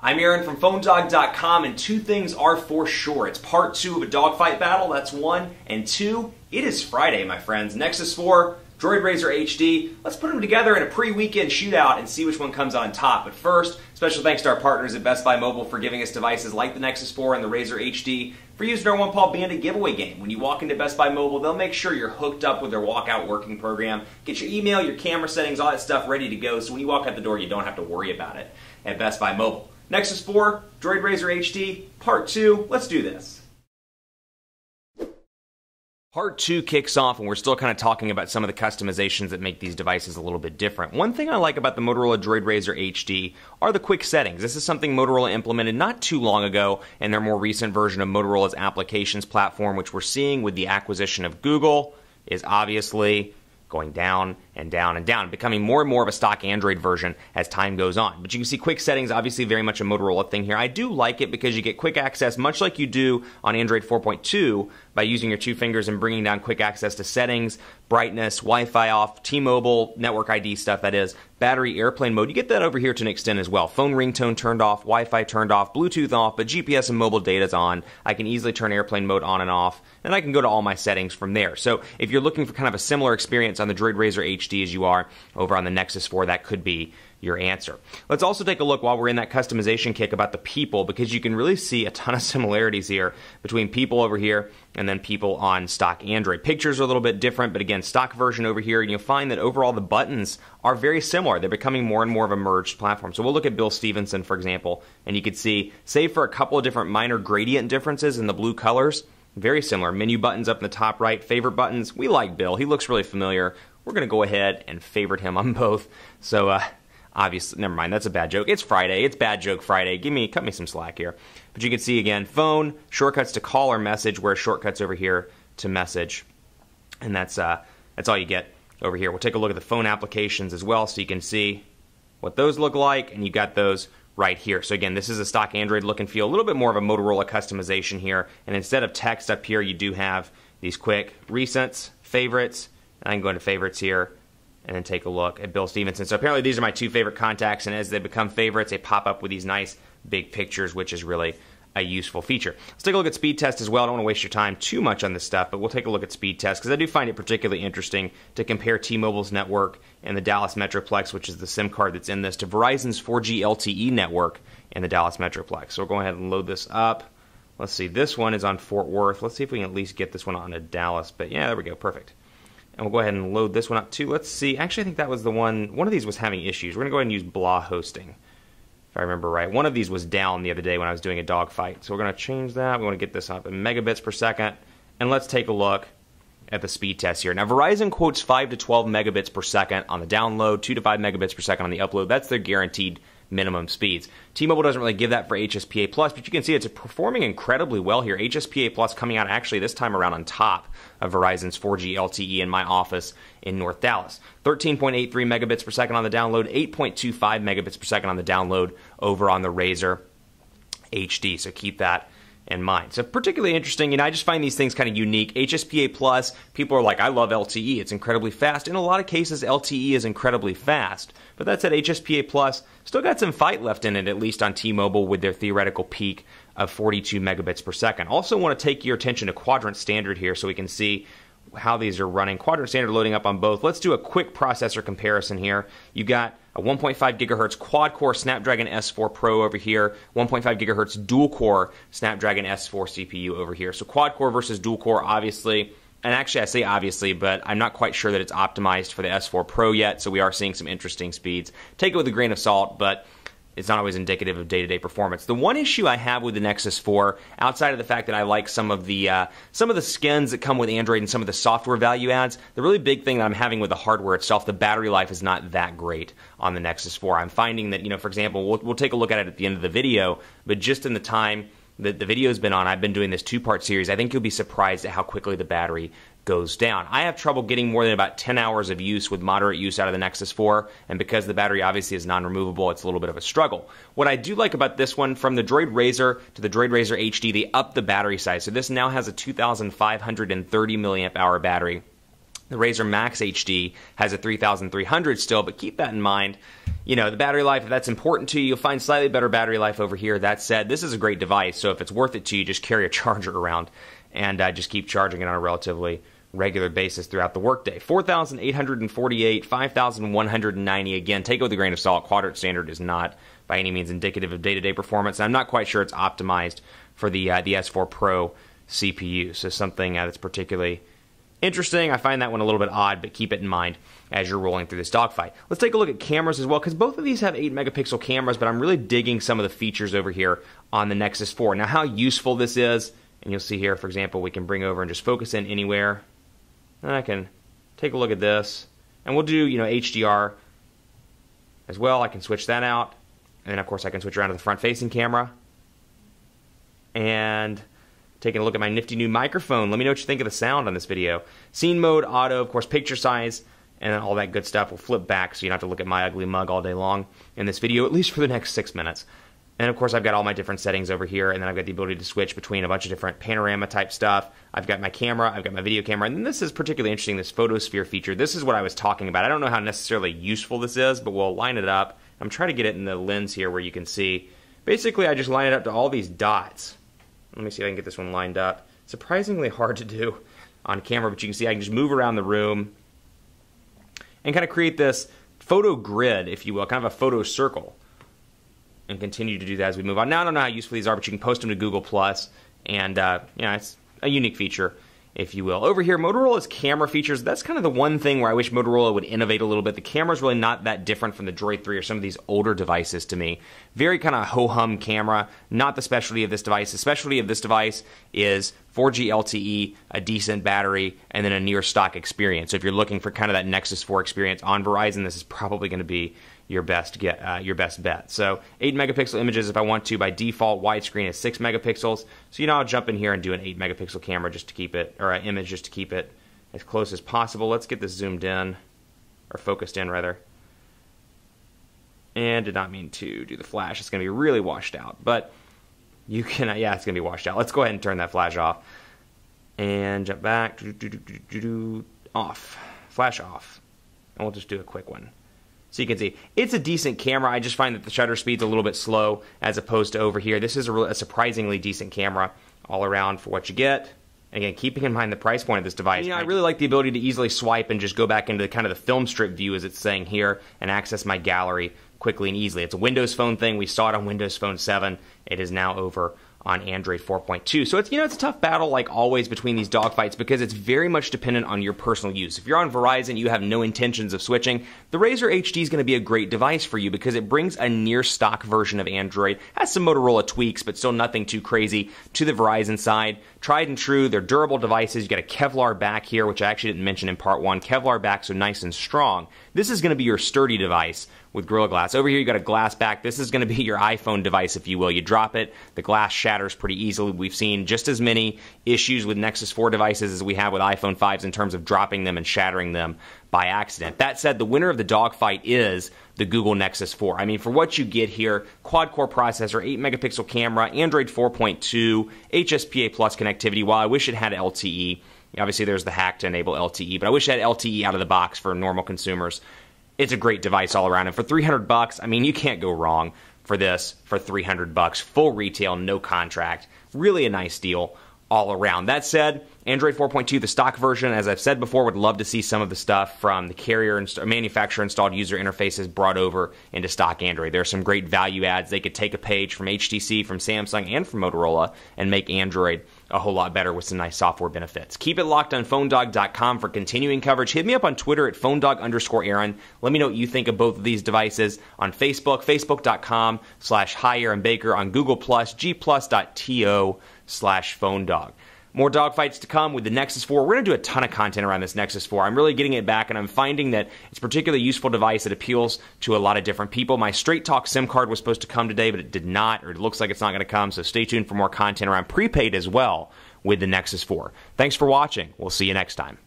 I'm Aaron from PhoneDog.com, and two things are for sure. It's part 2 of a dogfight battle, that's 1, and 2, it is Friday, my friends. Nexus 4, DROID RAZR HD. Let's put them together in a pre-weekend shootout and see which one comes on top. But first, special thanks to our partners at Best Buy Mobile for giving us devices like the Nexus 4 and the RAZR HD for using our One Paw Bandit giveaway game. When you walk into Best Buy Mobile, they'll make sure you're hooked up with their walkout working program. Get your email, your camera settings, all that stuff ready to go, so when you walk out the door, you don't have to worry about it at Best Buy Mobile. Nexus 4, DROID RAZR HD, Part 2. Let's do this. Part 2 kicks off, and we're still kind of talking about some of the customizations that make these devices a little bit different. One thing I like about the Motorola DROID RAZR HD are the quick settings. This is something Motorola implemented not too long ago in their more recent version of Motorola's applications platform, which we're seeing with the acquisition of Google is obviously going down and down and down, becoming more and more of a stock Android version as time goes on. But you can see quick settings, obviously very much a Motorola thing here. I do like it because you get quick access, much like you do on Android 4.2, by using your two fingers and bringing down quick access to settings, brightness, Wi-Fi off, T-Mobile, network ID stuff that is, battery, airplane mode. You get that over here to an extent as well. Phone ringtone turned off, Wi-Fi turned off, Bluetooth off, but GPS and mobile data's on. I can easily turn airplane mode on and off, and I can go to all my settings from there. So if you're looking for kind of a similar experience on the DROID RAZR HD as you are over on the Nexus 4, that could be your answer. Let's also take a look while we're in that customization kick about the people, because you can really see a ton of similarities here between people over here and then people on stock Android. Pictures are a little bit different, but again, stock version over here, and you'll find that overall the buttons are very similar. They're becoming more and more of a merged platform. So we'll look at Bill Stevenson, for example, and you can see, save for a couple of different minor gradient differences in the blue colors, very similar. Menu buttons up in the top right, favorite buttons. We like Bill. He looks really familiar. We're going to go ahead and favorite him on both. So, obviously, never mind, that's a bad joke. It's Friday. It's Bad Joke Friday. Cut me some slack here. But you can see, again, phone, shortcuts to call or message, where shortcuts over here to message. And that's all you get over here. We'll take a look at the phone applications as well, so you can see what those look like, and you got those right here. So again, this is a stock Android look and feel, a little bit more of a Motorola customization here. And instead of text up here, you do have these quick recents, favorites. And I can go into favorites here and then take a look at Bill Stevenson. So apparently these are my two favorite contacts, and as they become favorites, they pop up with these nice big pictures, which is really a useful feature. Let's take a look at speed test as well. I don't want to waste your time too much on this stuff, but we'll take a look at speed test because I do find it particularly interesting to compare T-Mobile's network and the Dallas Metroplex, which is the SIM card that's in this, to Verizon's 4G LTE network in the Dallas Metroplex. So we'll go ahead and load this up. Let's see, this one is on Fort Worth. Let's see if we can at least get this one onto Dallas. But yeah, there we go, perfect. And we'll go ahead and load this one up too. Let's see. Actually, I think that was the one of these was having issues. We're going to go ahead and use blah hosting, if I remember right. One of these was down the other day when I was doing a dogfight. So we're going to change that. We want to get this up in megabits per second. And let's take a look at the speed test here. Now, Verizon quotes 5 to 12 megabits per second on the download, 2 to 5 megabits per second on the upload. That's their guaranteed minimum speeds. T-Mobile doesn't really give that for HSPA+, but you can see it's performing incredibly well here. HSPA+ coming out actually this time around on top of Verizon's 4G LTE in my office in North Dallas. 13.83 megabits per second on the download, 8.25 megabits per second on the download over on the RAZR HD, so keep that in mind. So particularly interesting, I just find these things kind of unique. HSPA+, people are like, I love LTE, it's incredibly fast. In a lot of cases, LTE is incredibly fast. But that said, HSPA+, still got some fight left in it, at least on T-Mobile, with their theoretical peak of 42 megabits per second. Also want to take your attention to Quadrant Standard here so we can see how these are running. Quadrant Standard loading up on both. Let's do a quick processor comparison here. You got a 1.5 gigahertz quad-core Snapdragon S4 Pro over here, 1.5 gigahertz dual-core Snapdragon S4 CPU over here. So quad-core versus dual-core, obviously, and actually I say obviously, but I'm not quite sure that it's optimized for the S4 Pro yet, so we are seeing some interesting speeds. Take it with a grain of salt, but it's not always indicative of day-to-day performance. The one issue I have with the Nexus 4, outside of the fact that I like some of the skins that come with Android and some of the software value adds, the really big thing that I'm having with the hardware itself, the battery life is not that great on the Nexus 4. I'm finding that, for example, we'll take a look at it at the end of the video, but just in the time that the video's been on, I've been doing this two-part series, I think you'll be surprised at how quickly the battery goes down. I have trouble getting more than about 10 hours of use with moderate use out of the Nexus 4, and because the battery obviously is non-removable, it's a little bit of a struggle. What I do like about this one, from the DROID RAZR to the DROID RAZR HD, they upped the battery size. So this now has a 2,530 milliamp hour battery. The RAZR Max HD has a 3,300 still, but keep that in mind. the battery life, if that's important to you, you'll find slightly better battery life over here. That said, this is a great device, so if it's worth it to you, just carry a charger around and just keep charging it on a relatively regular basis throughout the workday. 4,848, 5,190. Again, take it with a grain of salt. Quadrant standard is not by any means indicative of day-to-day performance. And I'm not quite sure it's optimized for the S4 Pro CPU. So something that's particularly interesting. I find that one a little bit odd, but keep it in mind as you're rolling through this dogfight. Let's take a look at cameras as well, because both of these have 8-megapixel cameras, but I'm really digging some of the features over here on the Nexus 4. Now, how useful this is, and you'll see here, for example, we can bring over and just focus in anywhere. And I can take a look at this, and we'll do, HDR as well. I can switch that out, and then, of course, I can switch around to the front-facing camera. And taking a look at my nifty new microphone. Let me know what you think of the sound on this video. Scene mode, auto, of course, picture size, and then all that good stuff will flip back, so you don't have to look at my ugly mug all day long in this video, at least for the next 6 minutes. And, of course, I've got all my different settings over here, and then I've got the ability to switch between a bunch of different panorama-type stuff. I've got my camera, I've got my video camera, and then this is particularly interesting, this photosphere feature. This is what I was talking about. I don't know how necessarily useful this is, but we'll line it up. I'm trying to get it in the lens here where you can see. Basically, I just line it up to all these dots. Let me see if I can get this one lined up. Surprisingly hard to do on camera, but you can see I can just move around the room and kind of create this photo grid, if you will, kind of a photo circle, and continue to do that as we move on. Now, I don't know how useful these are, but you can post them to Google+, and it's a unique feature, if you will. Over here, Motorola's camera features, that's kind of the one thing where I wish Motorola would innovate a little bit. The camera's really not that different from the Droid 3 or some of these older devices to me. Very kind of ho-hum camera, not the specialty of this device. The specialty of this device is 4G LTE, a decent battery, and then a near stock experience. So if you're looking for kind of that Nexus 4 experience on Verizon, this is probably going to be your best bet. So 8-megapixel images if I want to. By default, widescreen is 6 megapixels. So I'll jump in here and do an 8-megapixel camera just to keep it, or an image just to keep it as close as possible. Let's get this zoomed in, or focused in rather. And did not mean to do the flash. It's going to be really washed out, but you can, it's going to be washed out. Let's go ahead and turn that flash off and jump back. Off, flash off, and we'll just do a quick one. So you can see, it's a decent camera. I just find that the shutter speed's a little bit slow as opposed to over here. This is a surprisingly decent camera all around for what you get. Again, keeping in mind the price point of this device. I really like the ability to easily swipe and just go back into kind of the film strip view, as it's saying here, and access my gallery quickly and easily. It's a Windows Phone thing. We saw it on Windows Phone 7. It is now over on Android 4.2. So it's it's a tough battle, like always, between these dogfights because it's very much dependent on your personal use. If you're on Verizon, you have no intentions of switching, the RAZR HD is going to be a great device for you because it brings a near stock version of Android, has some Motorola tweaks, but still nothing too crazy to the Verizon side. Tried and true, they're durable devices. You got a Kevlar back here, which I actually didn't mention in part 1. Kevlar back, so nice and strong. This is going to be your sturdy device with Gorilla Glass. Over here you got a glass back. This is going to be your iPhone device, if you will. You drop it, the glass shatters pretty easily. We've seen just as many issues with Nexus 4 devices as we have with iPhone 5s in terms of dropping them and shattering them by accident. That said, the winner of the dogfight is the Google Nexus 4. I mean, for what you get here, quad-core processor, 8-megapixel camera, Android 4.2, HSPA Plus connectivity. While I wish it had LTE, obviously there's the hack to enable LTE, but I wish it had LTE out of the box for normal consumers. It's a great device all around, and for $300, I mean, you can't go wrong for this for $300. Full retail, no contract. Really a nice deal all around. That said, Android 4.2, the stock version, as I've said before, would love to see some of the stuff from the carrier and manufacturer-installed user interfaces brought over into stock Android. There are some great value adds. They could take a page from HTC, from Samsung, and from Motorola and make Android a whole lot better with some nice software benefits. Keep it locked on PhoneDog.com for continuing coverage. Hit me up on Twitter at PhoneDog_Aaron. Let me know what you think of both of these devices on Facebook, Facebook.com/HiAaronBaker, on Google+, G+.to/PhoneDog. More dogfights to come with the Nexus 4. We're going to do a ton of content around this Nexus 4. I'm really getting it back, and I'm finding that it's a particularly useful device that appeals to a lot of different people. My Straight Talk SIM card was supposed to come today, but it did not, or it looks like it's not going to come, so stay tuned for more content around prepaid as well with the Nexus 4. Thanks for watching. We'll see you next time.